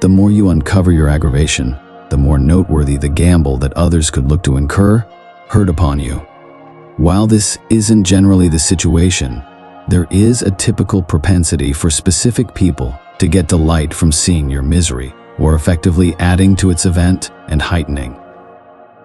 the more you uncover your aggravation, the more noteworthy the gamble that others could look to incur hurt upon you. While this isn't generally the situation, there is a typical propensity for specific people to get delight from seeing your misery, or effectively adding to its event and heightening.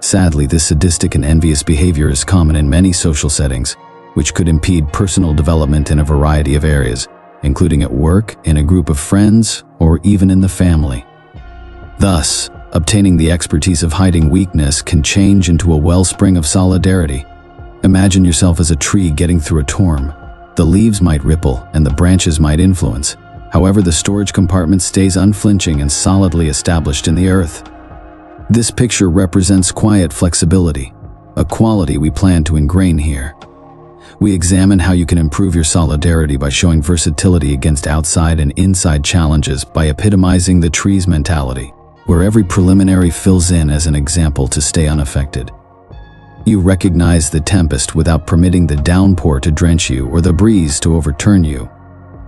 Sadly, this sadistic and envious behavior is common in many social settings, which could impede personal development in a variety of areas, including at work, in a group of friends, or even in the family. Thus, obtaining the expertise of hiding weakness can change into a wellspring of solidarity. Imagine yourself as a tree getting through a storm. The leaves might ripple and the branches might influence. However, the storage compartment stays unflinching and solidly established in the earth. This picture represents quiet flexibility, a quality we plan to ingrain here. We examine how you can improve your solidarity by showing versatility against outside and inside challenges by epitomizing the tree's mentality, where every preliminary fills in as an example to stay unaffected. You recognize the tempest without permitting the downpour to drench you or the breeze to overturn you.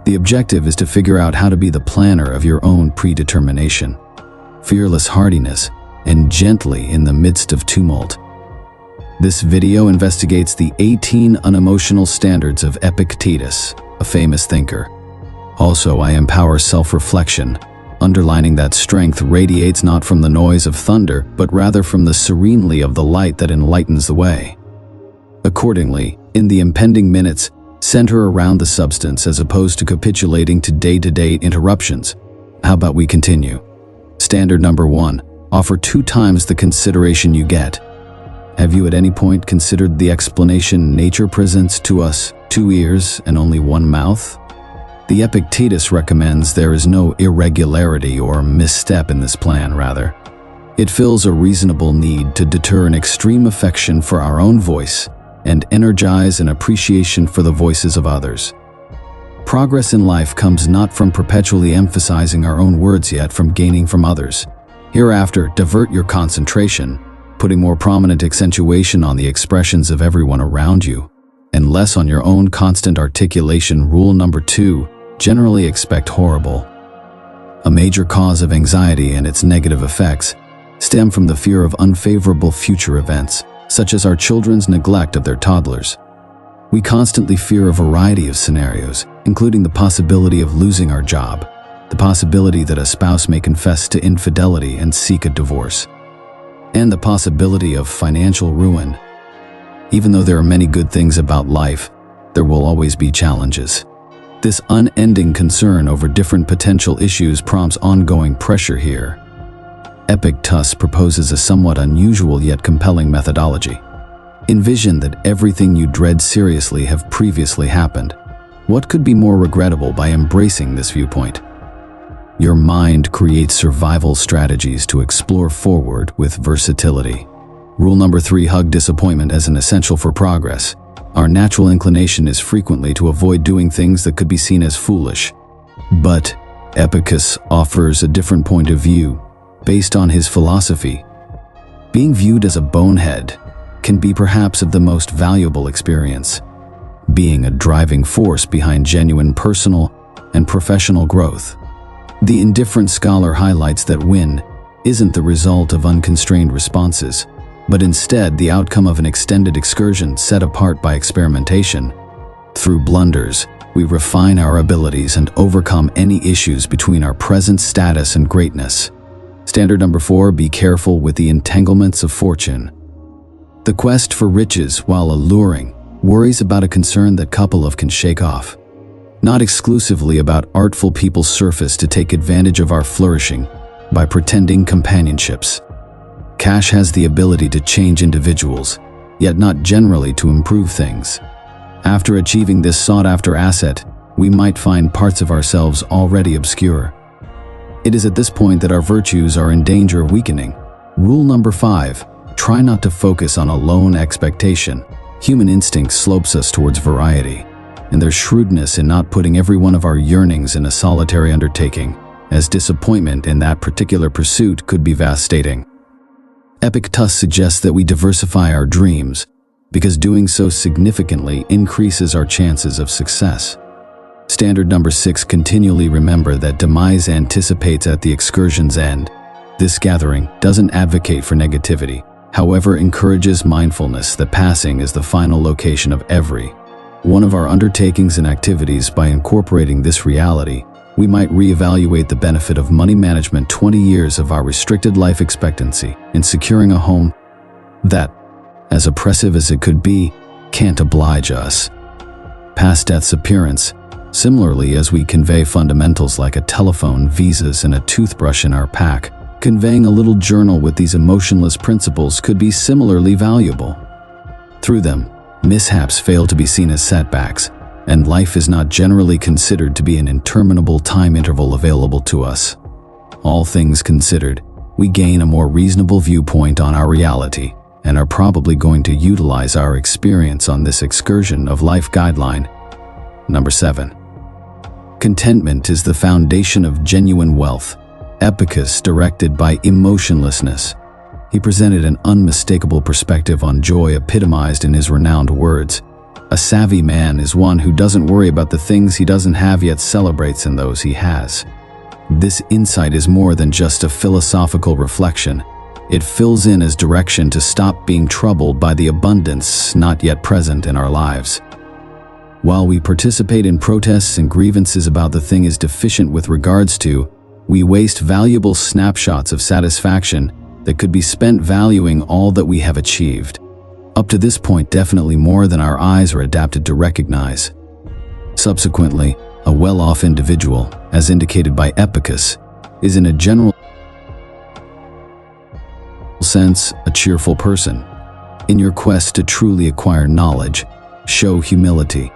The objective is to figure out how to be the planner of your own predetermination, fearless hardiness, and gently in the midst of tumult. This video investigates the 18 unemotional standards of Epictetus, a famous thinker. Also, I empower self-reflection, underlining that strength radiates not from the noise of thunder, but rather from the serenity of the light that enlightens the way. Accordingly, in the impending minutes, center around the substance as opposed to capitulating to day-to-day interruptions. How about we continue? Standard number 1. Offer 2 times the consideration you get. Have you at any point considered the explanation nature presents to us 2 ears and only 1 mouth? The Epictetus recommends there is no irregularity or misstep in this plan, rather. It fills a reasonable need to deter an extreme affection for our own voice and energize an appreciation for the voices of others. Progress in life comes not from perpetually emphasizing our own words yet from gaining from others. Hereafter, divert your concentration, putting more prominent accentuation on the expressions of everyone around you, and less on your own constant articulation. Rule number 2, generally expect horrible. A major cause of anxiety and its negative effects stem from the fear of unfavorable future events, such as our children's neglect of their toddlers. We constantly fear a variety of scenarios, including the possibility of losing our job, the possibility that a spouse may confess to infidelity and seek a divorce, and the possibility of financial ruin. Even though there are many good things about life, there will always be challenges. This unending concern over different potential issues prompts ongoing pressure here. Epictetus proposes a somewhat unusual yet compelling methodology. Envision that everything you dread seriously have previously happened. What could be more regrettable by embracing this viewpoint? Your mind creates survival strategies to explore forward with versatility. Rule number 3, hug disappointment as an essential for progress. Our natural inclination is frequently to avoid doing things that could be seen as foolish. But Epictetus offers a different point of view based on his philosophy. Being viewed as a bonehead can be perhaps of the most valuable experience, being a driving force behind genuine personal and professional growth. The indifferent scholar highlights that win isn't the result of unconstrained responses, but instead the outcome of an extended excursion set apart by experimentation. Through blunders, we refine our abilities and overcome any issues between our present status and greatness. Standard number 4, be careful with the entanglements of fortune. The quest for riches, while alluring, worries about a concern that couple of can shake off. Not exclusively about artful people's surface to take advantage of our flourishing by pretending companionships. Cash has the ability to change individuals, yet not generally to improve things. After achieving this sought-after asset, we might find parts of ourselves already obscure. It is at this point that our virtues are in danger of weakening. Rule number 5, try not to focus on a lone expectation. Human instinct slopes us towards variety, and there's shrewdness in not putting every one of our yearnings in a solitary undertaking, as disappointment in that particular pursuit could be devastating. Epictetus suggests that we diversify our dreams, because doing so significantly increases our chances of success. Standard number 6, continually remember that demise anticipates at the excursion's end. This gathering doesn't advocate for negativity, however encourages mindfulness that passing is the final location of every one of our undertakings and activities. By incorporating this reality, we might reevaluate the benefit of money management. 20 years of our restricted life expectancy in securing a home that, as oppressive as it could be, can't oblige us. Past death's appearance. Similarly, as we convey fundamentals like a telephone, visas, and a toothbrush in our pack, conveying a little journal with these emotionless principles could be similarly valuable. Through them, mishaps fail to be seen as setbacks, and life is not generally considered to be an interminable time interval available to us. All things considered, we gain a more reasonable viewpoint on our reality, and are probably going to utilize our experience on this excursion of life guideline. Number 7. Contentment is the foundation of genuine wealth. Epictetus directed by emotionlessness. He presented an unmistakable perspective on joy epitomized in his renowned words. A savvy man is one who doesn't worry about the things he doesn't have yet celebrates in those he has. This insight is more than just a philosophical reflection. It fills in as direction to stop being troubled by the abundance not yet present in our lives. While we participate in protests and grievances about the thing is deficient with regards to, we waste valuable snapshots of satisfaction that could be spent valuing all that we have achieved. Up to this point, definitely more than our eyes are adapted to recognize. Subsequently, a well-off individual, as indicated by Epictetus, is in a general sense a cheerful person. In your quest to truly acquire knowledge, show humility.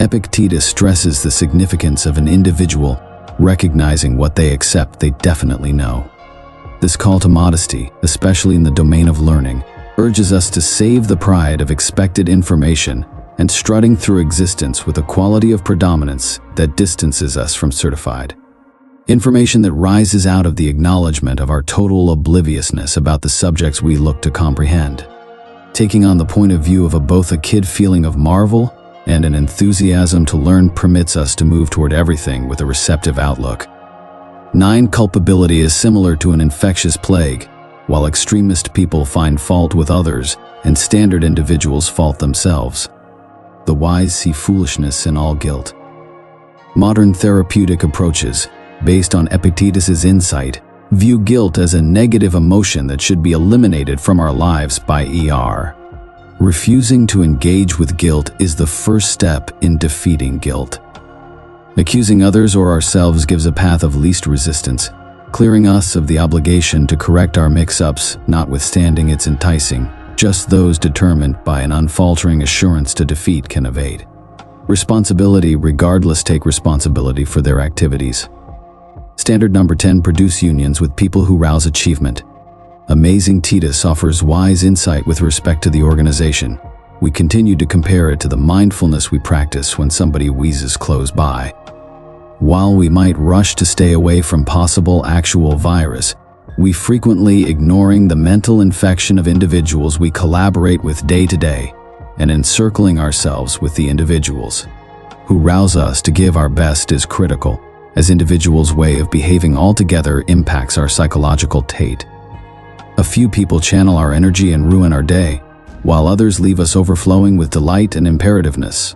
Epictetus stresses the significance of an individual recognizing what they accept they definitely know. This call to modesty, especially in the domain of learning, urges us to save the pride of expected information and strutting through existence with a quality of predominance that distances us from certified information that rises out of the acknowledgement of our total obliviousness about the subjects we look to comprehend. Taking on the point of view of both a kid feeling of marvel and an enthusiasm to learn permits us to move toward everything with a receptive outlook. 9. Culpability is similar to an infectious plague. While extremist people find fault with others and standard individuals fault themselves, the wise see foolishness in all guilt. Modern therapeutic approaches, based on Epictetus's insight, view guilt as a negative emotion that should be eliminated from our lives by ER. Refusing to engage with guilt is the first step in defeating guilt. Accusing others or ourselves gives a path of least resistance, clearing us of the obligation to correct our mix-ups, notwithstanding its enticing. Just those determined by an unfaltering assurance to defeat can evade responsibility. Regardless, take responsibility for their activities. Standard number 10. Produce unions with people who rouse achievement. Amazing Titus offers wise insight with respect to the organization. We continue to compare it to the mindfulness we practice when somebody wheezes close by. While we might rush to stay away from possible actual virus, we frequently ignoring the mental infection of individuals we collaborate with day to day, and encircling ourselves with the individuals who rouse us to give our best is critical, as individuals' way of behaving altogether impacts our psychological state. A few people channel our energy and ruin our day, while others leave us overflowing with delight and imperativeness.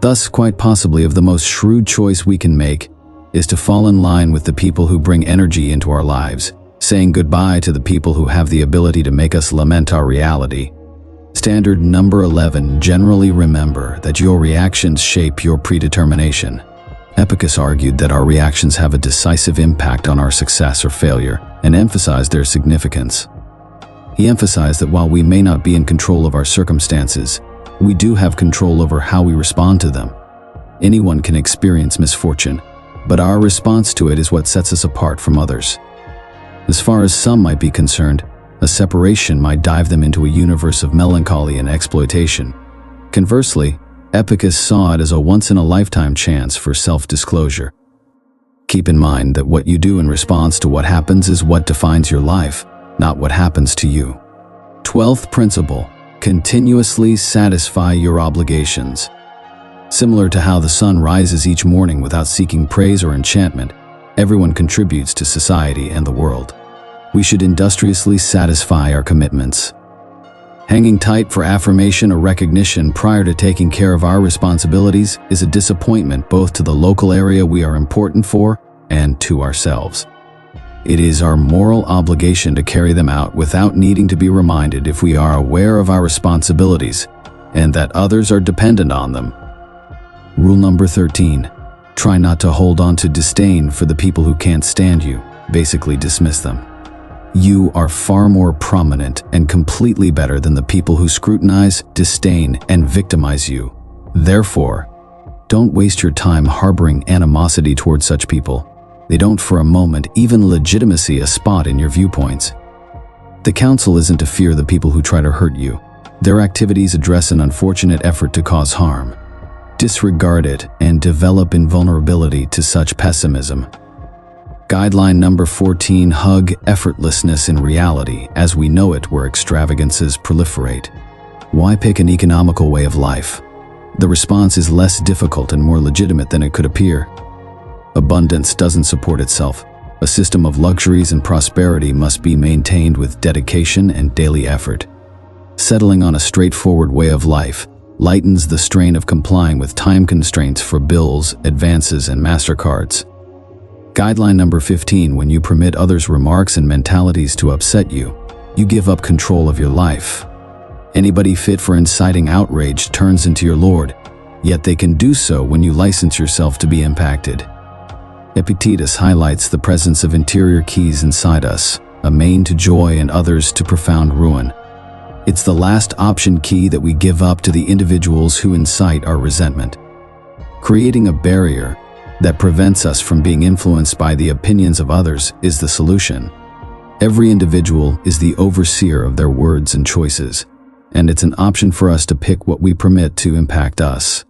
Thus, quite possibly the most shrewd choice we can make is to fall in line with the people who bring energy into our lives, saying goodbye to the people who have the ability to make us lament our reality. Standard number 11. Generally remember that your reactions shape your predetermination. Epictetus argued that our reactions have a decisive impact on our success or failure, and emphasized their significance. He emphasized that while we may not be in control of our circumstances, we do have control over how we respond to them. Anyone can experience misfortune, but our response to it is what sets us apart from others. As far as some might be concerned, a separation might dive them into a universe of melancholy and exploitation. Conversely, Epictetus saw it as a once-in-a-lifetime chance for self-disclosure. Keep in mind that what you do in response to what happens is what defines your life, not what happens to you. 12th principle: continuously satisfy your obligations. Similar to how the sun rises each morning without seeking praise or enchantment, everyone contributes to society and the world. We should industriously satisfy our commitments. Hanging tight for affirmation or recognition prior to taking care of our responsibilities is a disappointment both to the local area we are important for and to ourselves. It is our moral obligation to carry them out without needing to be reminded if we are aware of our responsibilities and that others are dependent on them. Rule number 13. Try not to hold on to disdain for the people who can't stand you. Basically dismiss them. You are far more prominent and completely better than the people who scrutinize, disdain, and victimize you. Therefore, don't waste your time harboring animosity towards such people. They don't for a moment even legitimacy a spot in your viewpoints. The counsel isn't to fear the people who try to hurt you. Their activities address an unfortunate effort to cause harm. Disregard it and develop invulnerability to such pessimism. Guideline number 14. Hug effortlessness in reality as we know it where extravagances proliferate. Why pick an economical way of life? The response is less difficult and more legitimate than it could appear. Abundance doesn't support itself. A system of luxuries and prosperity must be maintained with dedication and daily effort. Settling on a straightforward way of life lightens the strain of complying with time constraints for bills, advances, and MasterCards. Guideline number 15. When you permit others' remarks and mentalities to upset you, you give up control of your life. Anybody fit for inciting outrage turns into your lord, yet they can do so when you license yourself to be impacted. Epictetus highlights the presence of interior keys inside us, a main to joy and others to profound ruin. It's the last option key that we give up to the individuals who incite our resentment. Creating a barrier that prevents us from being influenced by the opinions of others is the solution. Every individual is the overseer of their words and choices, and it's an option for us to pick what we permit to impact us.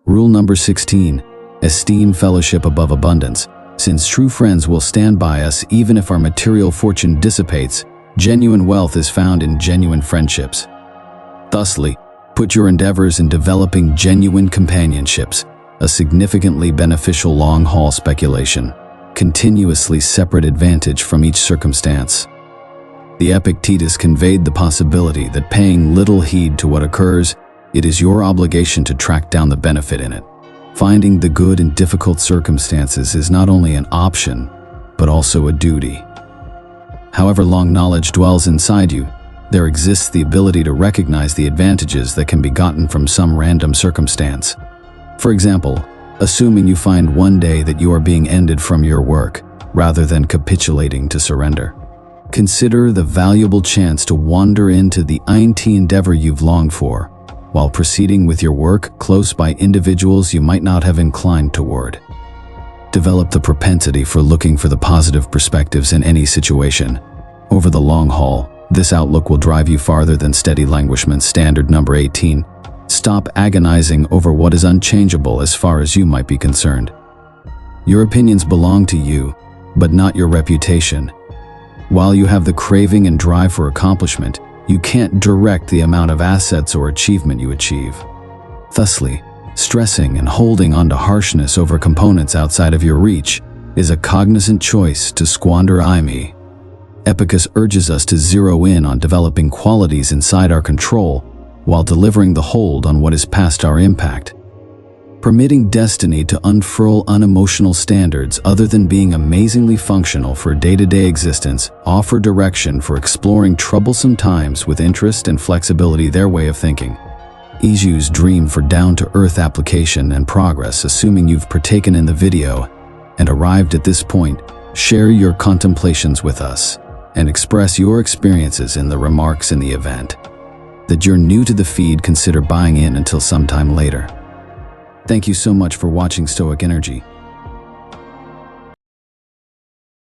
Rule number 16. Esteem fellowship above abundance. Since true friends will stand by us even if our material fortune dissipates, genuine wealth is found in genuine friendships. Thusly, put your endeavors in developing genuine companionships, a significantly beneficial long-haul speculation, continuously separate advantage from each circumstance. The Epictetus conveyed the possibility that paying little heed to what occurs, it is your obligation to track down the benefit in it. Finding the good in difficult circumstances is not only an option, but also a duty. However long knowledge dwells inside you, there exists the ability to recognize the advantages that can be gotten from some random circumstance. For example, assuming you find one day that you are being ended from your work, rather than capitulating to surrender. Consider the valuable chance to wander into the IT endeavor you've longed for, while proceeding with your work close by individuals you might not have inclined toward. Develop the propensity for looking for the positive perspectives in any situation. Over the long haul, this outlook will drive you farther than steady languishment. Standard number 18. Stop agonizing over what is unchangeable as far as you might be concerned. Your opinions belong to you, but not your reputation. While you have the craving and drive for accomplishment, you can't direct the amount of assets or achievement you achieve. Thusly, stressing and holding on to harshness over components outside of your reach is a cognizant choice to squander me. Epictetus urges us to zero in on developing qualities inside our control while delivering the hold on what is past our impact. Permitting destiny to unfurl unemotional standards other than being amazingly functional for day-to-day existence offer direction for exploring troublesome times with interest and flexibility. Their way of thinking. Ijus dream for down-to-earth application and progress. Assuming you've partaken in the video and arrived at this point, share your contemplations with us and express your experiences in the remarks in the event that you're new to the feed. Consider buying in until sometime later. Thank you so much for watching Stoic Energy.